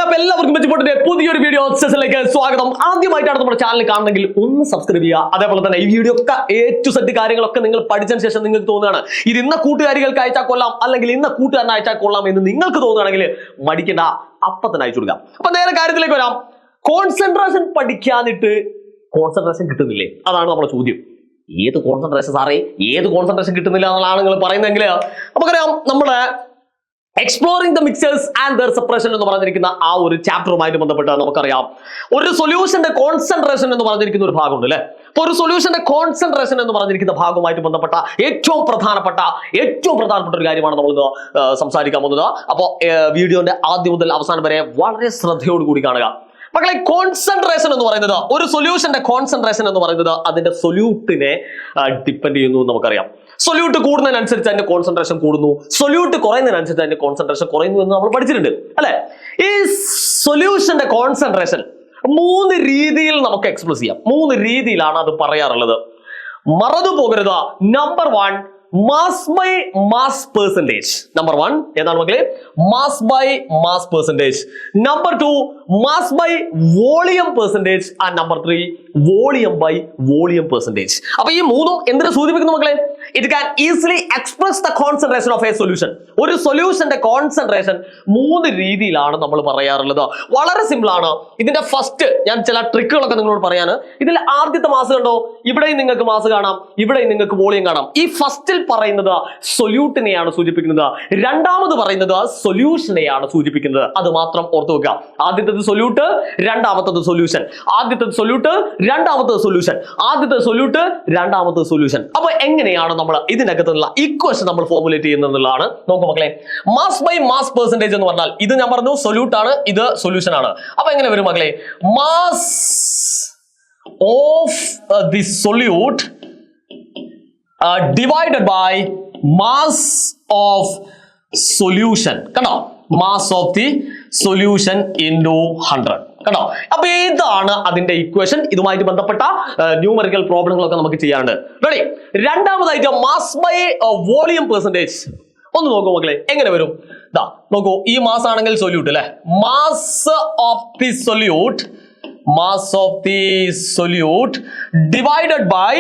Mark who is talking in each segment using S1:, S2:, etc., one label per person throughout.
S1: എല്ലാവർക്കും മെച്ചപ്പെട്ട പുതിയൊരു വീഡിയോ സെഷനിലേക്ക് സ്വാഗതം. ആദ്യമായിട്ടാണ് നമ്മുടെ ചാനൽ കാണുന്നെങ്കിൽ ഒന്ന് സബ്സ്ക്രൈബ് ചെയ്യുക. അതേപോലെ തന്നെ ഈ വീഡിയോ ഒക്കെ A to Z കാര്യങ്ങളൊക്കെ നിങ്ങൾ പഠിച്ചതിന് ശേഷം നിങ്ങൾക്ക് തോന്നുകയാണ് ഇത് ഇന്ന കൂട്ടുകാരികൾക്ക് അയച്ചാൽ കൊള്ളാം അല്ലെങ്കിൽ ഇന്ന കൂട്ടുകാരനെ അയച്ചാൽ കൊള്ളാം എന്ന് നിങ്ങൾക്ക് തോന്നുകയാണെങ്കിൽ മടിക്കേണ്ട, അപ്പം തന്നെ അയച്ചു കൊടുക്കാം. അപ്പൊ നേരെ കാര്യത്തിലേക്ക് വരാം. കോൺസെൻട്രേഷൻ പഠിക്കാനിട്ട് കോൺസെൻട്രേഷൻ കിട്ടുന്നില്ലേ? അതാണ് നമ്മുടെ ചോദ്യം. ഏത് കോൺസെൻട്രേഷൻ സാറേ, ഏത് കോൺസെൻട്രേഷൻ കിട്ടുന്നില്ല എന്നുള്ളതാണ് നിങ്ങൾ പറയുന്നതെങ്കിൽ നമുക്കറിയാം, നമ്മുടെ exploring the mixers and there separation എന്ന് പറഞ്ഞിരിക്കുന്ന ആ ഒരു ചാപ്റ്ററുമായിട്ട് ബന്ധപ്പെട്ട് നമുക്കറിയാം ഒരു സൊല്യൂഷന്റെ കോൺസെൻട്രേഷൻ എന്ന് പറഞ്ഞിരിക്കുന്ന ഒരു ഭാഗമുണ്ട് അല്ലെ. അപ്പൊ ഒരു സൊല്യൂഷന്റെ കോൺസെൻട്രേഷൻ എന്ന് പറഞ്ഞിരിക്കുന്ന ഭാഗവുമായിട്ട് ബന്ധപ്പെട്ട ഏറ്റവും പ്രധാനപ്പെട്ട ഒരു കാര്യമാണ് നമ്മൾ സംസാരിക്കാൻ പോകുന്നത്. അപ്പോൾ വീഡിയോന്റെ ആദ്യം മുതൽ അവസാനം വരെ വളരെ ശ്രദ്ധയോടുകൂടി കാണുക. മക്കളെ, കോൺസെൻട്രേഷൻ എന്ന് പറയുന്നത്, ഒരു സൊല്യൂഷന്റെ കോൺസെൻട്രേഷൻ എന്ന് പറയുന്നത് അതിന്റെ സൊല്യൂട്ടിനെ ഡിപ്പെൻഡ് ചെയ്യുന്നു എന്ന് നമുക്കറിയാം. സൊല്യൂട്ട് കൂടുന്നതിനനുസരിച്ച് അതിന്റെ കോൺസെൻട്രേഷൻ കൂടുന്നു, സൊല്യൂട്ട് കുറയുന്നതിനനുസരിച്ച് അതിന്റെ കോൺസെൻട്രേഷൻ കുറയുന്നു എന്ന് നമ്മൾ പഠിച്ചിട്ടുണ്ട് അല്ലെ. ഈ സൊല്യൂഷന്റെ കോൺസെൻട്രേഷൻ 3 രീതിയിൽ നമുക്ക് എക്സ്പ്രസ് ചെയ്യാം. 3 രീതിയിലാണ് അത് പറയാറുള്ളത്. മറന്നു പോകരുത്. Number 1, mass by mass percentage. Number 1 എന്താണ് മക്കളെ? Mass by mass percentage. Number 2, mass by volume percentage. And number 3, volume by volume percentage. അപ്പൊ ഈ 3ഉം എന്തിനെ സൂചിപ്പിക്കുന്നു മക്കളെ? It can easily express the concentration of a solution. ഒരു സൊല്യൂഷന്റെ കോൺസെൻട്രേഷൻ 3 രീതിയിലാണ് നമ്മൾ പറയാറുള്ളത്. വളരെ സിമ്പിൾ ആണ്. ഇതിന്റെ ഫസ്റ്റ് ഞാൻ ചില ട്രിക്കുകളൊക്കെ നിങ്ങളോട് പറയാന്. ഇതിൽ ആദ്യത്തെ മാസ് കണ്ടോ, ഇവിടെയും നിങ്ങൾക്ക് മാസ് കാണാം, ഇവിടെയും നിങ്ങൾക്ക് വോളിയം കാണാം. ഈ ഫസ്റ്റിൽ പറയുന്നത് സൊല്യൂട്ടിനെയാണ് സൂചിപ്പിക്കുന്നത്, രണ്ടാമത് പറയുന്നത് സൊല്യൂഷനെയാണ് സൂചിപ്പിക്കുന്നത്. അത് മാത്രം ഓർത്തു വെക്കുക. ആദ്യത്തേത് സൊല്യൂട്ട്, രണ്ടാമത്തത് സൊല്യൂഷൻ. ആദ്യത്തേത് സൊല്യൂട്ട്, രണ്ടാമത്തത് സൊല്യൂഷൻ. ആദ്യത്തേത് സൊല്യൂട്ട്, രണ്ടാമത്തത് സൊല്യൂഷൻ. അപ്പൊ എങ്ങനെയാണ് നമ്മൾ ഇതിനകത്തുള്ള ഇക്വേഷൻ നമ്മൾ ഫോർമുലേറ്റ് ചെയ്യുന്നതാണ്? നോക്കൂ മക്കളെ, മാസ് ബൈ മാസ് പെർസെന്റേജ് എന്ന് പറഞ്ഞാൽ ഇത് ഞാൻ പറഞ്ഞു സൊല്യൂട്ട് ആണ്, ഇത് സൊല്യൂഷൻ ആണ്. അപ്പൊ എങ്ങനെ വരും മക്കളെ? Mass of the solute divided by mass of solution. കണ്ടോ? mass of the solution into 100. കണ്ടോ? അപ്പൊ ഇതാണ് അതിന്റെ ഇക്വേഷൻ. ഇതുമായിട്ട് ബന്ധപ്പെട്ട ന്യൂമറിക്കൽ പ്രോബ്ലങ്ങളൊക്കെ നമുക്ക് ചെയ്യാറുണ്ട്. റെഡി? രണ്ടാമതായിട്ട് മാസ് ബൈ വോളിയം പെർസെന്റേജ്. ഒന്ന് നോക്കൂ മക്കളെ, എങ്ങനെ വരും? ദാ നോക്കൂ, ഈ മാസ് ആണെങ്കിൽ സൊല്യൂട്ട് അല്ലെ. Mass of the solute, mass of the solute divided by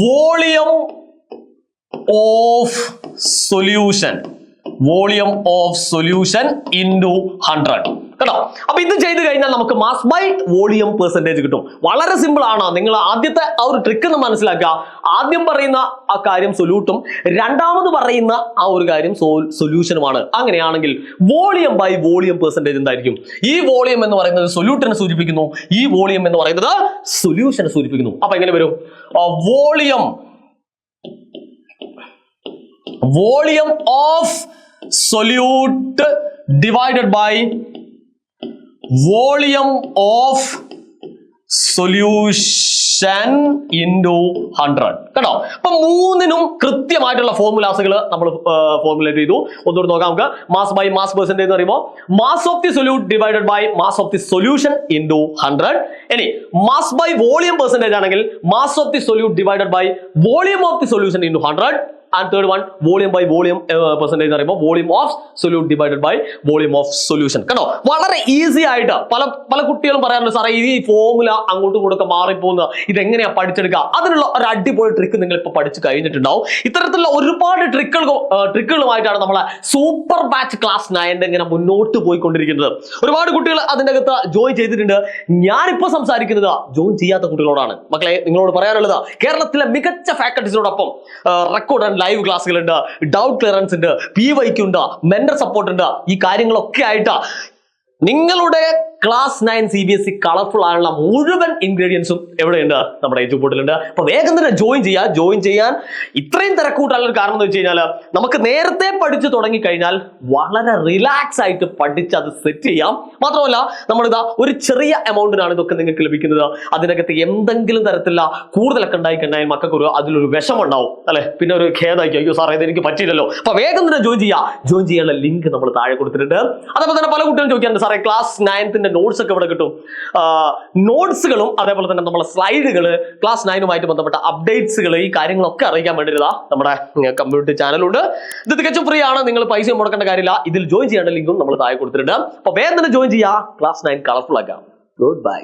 S1: volume of solution, volume of solution into 100. കേട്ടോ? അപ്പൊ ഇത് ചെയ്ത് കഴിഞ്ഞാൽ നമുക്ക് മാസ് ബൈ വോളിയം പെർസെന്റേജ് കിട്ടും. വളരെ സിമ്പിൾ ആണ്. നിങ്ങൾ ആദ്യത്തെ ആ ഒരു ട്രിക്ക് ഒന്ന് മനസ്സിലാക്കുക. ആദ്യം പറയുന്ന ആ കാര്യം സൊല്യൂട്ടും, രണ്ടാമത് പറയുന്ന ആ ഒരു കാര്യം സൊല്യൂഷനുമാണ്. അങ്ങനെയാണെങ്കിൽ വോളിയം ബൈ വോളിയം പെർസെന്റേജ് എന്തായിരിക്കും? ഈ വോളിയം എന്ന് പറയുന്നത് സൊല്യൂട്ടിനെ സൂചിപ്പിക്കുന്നു, ഈ വോളിയം എന്ന് പറയുന്നത് സൊല്യൂഷനെ സൂചിപ്പിക്കുന്നു. അപ്പൊ എങ്ങനെ വരും? Volume of solute divided by volume of solution into 100. കേട്ടോ? അപ്പൊ 3നും കൃത്യമായിട്ടുള്ള ഫോർമുലാസുകൾ നമ്മൾ ഫോർമുലേറ്റ് ചെയ്തു. ഒന്നുകൂടി നോക്കാം നമുക്ക്. മാസ് ബൈ മാസ് പെർസെന്റേജ് എന്ന് പറയുമ്പോൾ mass of the solute divided by mass of the solution into 100. ഇനി മാസ് ബൈ വോളിയം പെർസെന്റേജ് ആണെങ്കിൽ mass of the solute divided by volume of the solution into 100. And third one, volume by volume percentage എന്ന് പറയുമ്പോൾ volume of solute divided by volume of solution. കണ്ടോ? വളരെ easy ആയിട്ട് പല കുട്ടികളും പറയാറുണ്ട്, സാറേ ഈ ഫോർമുല അങ്ങോട്ടും ഇങ്ങോട്ടും മാറിപ്പോകുന്ന ഇതെങ്ങനെയാ പഠിച്ചെടുക്കുക? അതിനുള്ള ഒരു അടിപൊളി ട്രിക്ക് നിങ്ങൾ ഇപ്പൊ പഠിച്ചു കഴിഞ്ഞിട്ടുണ്ടാവും. ഇത്തരത്തിലുള്ള ഒരുപാട് ട്രിക്കുകളുമായിട്ടാണ് നമ്മളെ സൂപ്പർ ബാച്ച് ക്ലാസ് 9 ഇങ്ങനെ മുന്നോട്ട് പോയിക്കൊണ്ടിരിക്കുന്നത്. ഒരുപാട് കുട്ടികൾ അതിൻ്റെ അകത്ത് ജോയിൻ ചെയ്തിട്ടുണ്ട്. ഞാനിപ്പോ സംസാരിക്കുന്നത് ജോയിൻ ചെയ്യാത്ത കുട്ടികളോടാണ്. മക്കളെ, നിങ്ങളോട് പറയാനുള്ളത്, കേരളത്തിലെ മികച്ച ഫാക്കൽറ്റീസിനോടൊപ്പം റെക്കോർഡ് ആൻഡ് ലൈവ് ക്ലാസ്സുകളുണ്ട്, ഡൗട്ട് ക്ലിയറൻസ് ഉണ്ട്, PYQ ഉണ്ട്, മെന്റർ സപ്പോർട്ട് ഉണ്ട്. ഈ കാര്യങ്ങളൊക്കെ ആയിട്ട് നിങ്ങളുടെ ക്ലാസ് 9 CBSE കളർഫുൾ ആയുള്ള മുഴുവൻ ഇൻഗ്രീഡിയൻസും എവിടെയുണ്ട്? നമ്മുടെ യൂട്യൂബ് ബോർഡിലുണ്ട്. അപ്പൊ വേഗം തന്നെ ജോയിൻ ചെയ്യാൻ ഇത്രയും തിരക്കൂട്ടാനുള്ള ഒരു കാരണം എന്ന് വെച്ച് കഴിഞ്ഞാൽ നമുക്ക് നേരത്തെ പഠിച്ചു തുടങ്ങി കഴിഞ്ഞാൽ വളരെ റിലാക്സ് ആയിട്ട് പഠിച്ച് അത് സെറ്റ് ചെയ്യാം. മാത്രമല്ല നമ്മളിതാ ഒരു ചെറിയ എമൗണ്ടിനാണ് ഇതൊക്കെ നിങ്ങൾക്ക് ലഭിക്കുന്നത്. അതിനകത്ത് എന്തെങ്കിലും തരത്തിലുള്ള കൂടുതലൊക്കെ ഉണ്ടായിക്കഴിഞ്ഞാൽ മക്കൾക്ക് അതിലൊരു വിഷമുണ്ടാവും അല്ലെ, പിന്നെ ഒരു ഖേദമായിരിക്കും, അയ്യോ സാറേ ഇത് എനിക്ക് പറ്റിയില്ലല്ലോ. അപ്പൊ വേഗം തന്നെ ജോയിൻ ചെയ്യാനുള്ള ലിങ്ക് നമ്മൾ താഴെ കൊടുത്തിട്ടുണ്ട്. അതേപോലെ തന്നെ പല കുട്ടികളും ചോദിക്കാറുണ്ട്, സാറേ ക്ലാസ് 9th നോട്ട്സ് ഒക്കെ ഇവിടെ കിട്ടും. നോട്ട്സുകളും അതേപോലെ തന്നെ നമ്മളെ സ്ലൈഡുകൾ, ക്ലാസ് 9 ബന്ധപ്പെട്ട അപ്ഡേറ്റ്സുകൾ, ഈ കാര്യങ്ങളൊക്കെ അറിയിക്കാൻ വേണ്ടിയിട്ടാ നമ്മുടെ കമ്മ്യൂണിറ്റി ചാനലുണ്ട്. ഇത് തികച്ചും ഫ്രീ ആണ്, നിങ്ങൾ പൈസ മുടക്കേണ്ട കാര്യമില്ല. ഇതിൽ ജോയിൻ ചെയ്യേണ്ട ലിങ്കും നമ്മൾ താഴെ കൊടുത്തിട്ടുണ്ട്. അപ്പൊ വേഗം തന്നെ ജോയിൻ ചെയ്യാം, ക്ലാസ് 9 കളർഫുൾ ആക്കാം. Good bye.